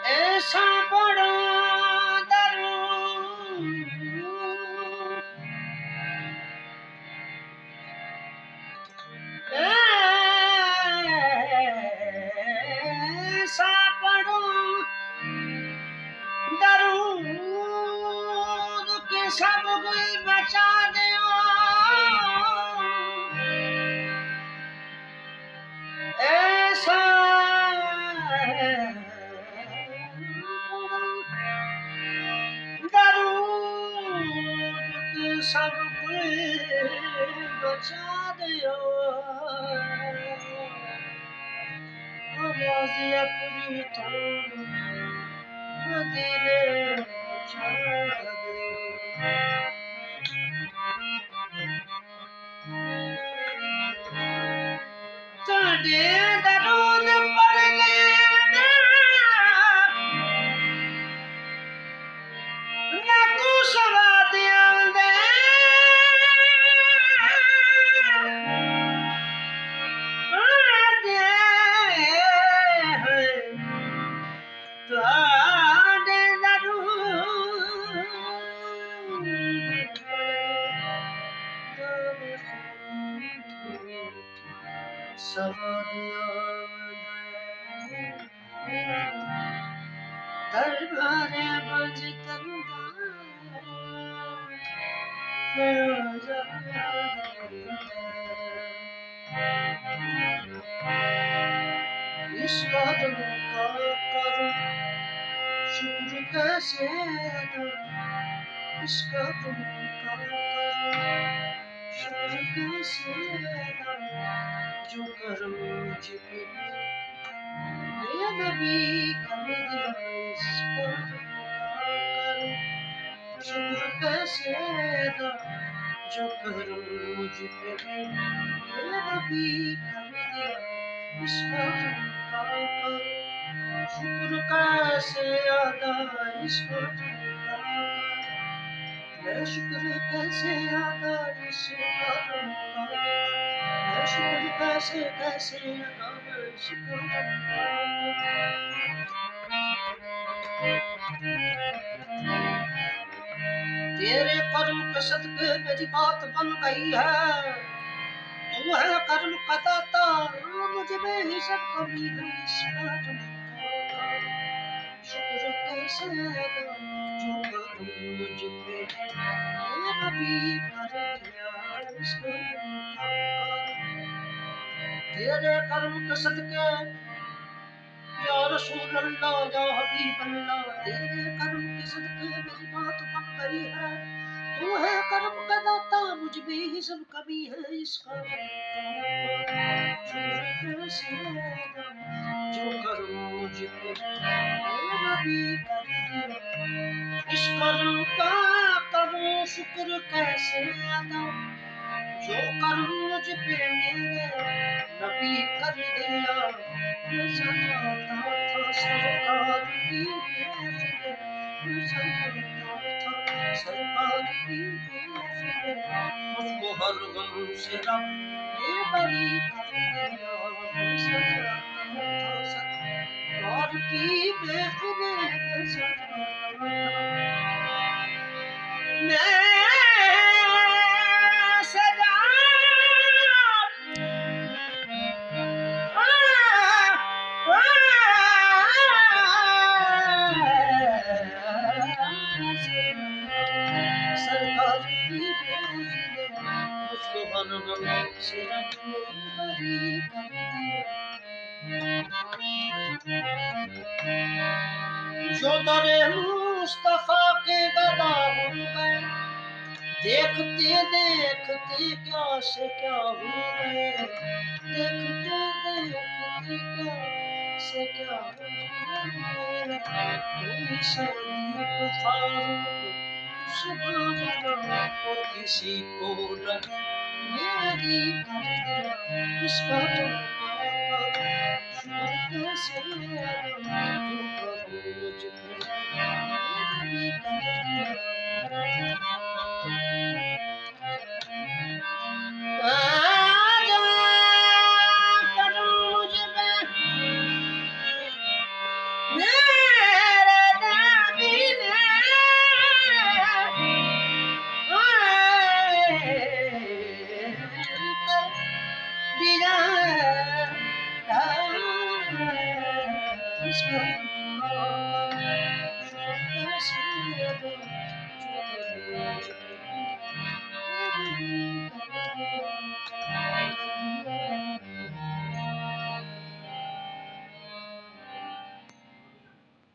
ऐसा बड़ा ऐसा बड़ा दरूद के सब कोई बचा दियो ऐसा दरूद सब कोई बचा दियो आवाज़ अपनी तो मदीने बचा दियो तड़े दरूद पढ़ने ना तू सवा दियांदे तड़े दरूद सवा दरबारे बज इस कदम का करूं शुक्र कैसे अदा इस कदम का करूं शुक्र कैसे अदा जो करम मुझ पे या नबी कर दिया इस कदम का करूं शुक्र कैसे अदा जो करम मुझ पे या नबी कर दिया इस कदम का करूं शुक्र कैसे अदा इस कदम का मैं शुक्र कैसे अदा इस कदम का मैं शुक्र कैसे अदा इस कदम का तेरे कर्म के सदके मेरी बात बन गई है तू है कर्म का दाता मुझ में ही सब कमी है इस कर्म का शुक्र कैसे अदा जो कर्म मुझ पे ये नबी कर दिया इस कर्म का तेरे कर्म के सदके या रसूल अल्लाह या हबीब अल्लाह तेरे कर्म के सदके मेरी बात बन गई है तू है कर्म का दाता मुझ में ही सब कमी है इस कर्म का कैसे अदा जो कर्म मुझ पे नबी कर दिया इस कर्म का करूं शुक्र कैसे अदा जो कर्म मुझ पे मेरे नबी कर दिया मैं सजाता था सरकार की महफिल मैं सजाता था सरकार की महफिल मुझको हर गम से रब ने बरी कर दिया मैं सजाता था सरकार की महफिल मैं सजाता था मैं सरकार की मुझको हर गम से रब ने बरी कर दिया जो दरे मुस्तफा के गदा हो गए देखते देखते क्या से क्या हो गए देखते देखते क्या से क्या कोई सदीक फारूक सुभान और किसी को नहीं मेरी कर दिया इसका तो कैसे जो करूं मुझ पे मेरी कर दिया आजा करूं मुझ पे मेरे दादी ने दिया इसको कैसे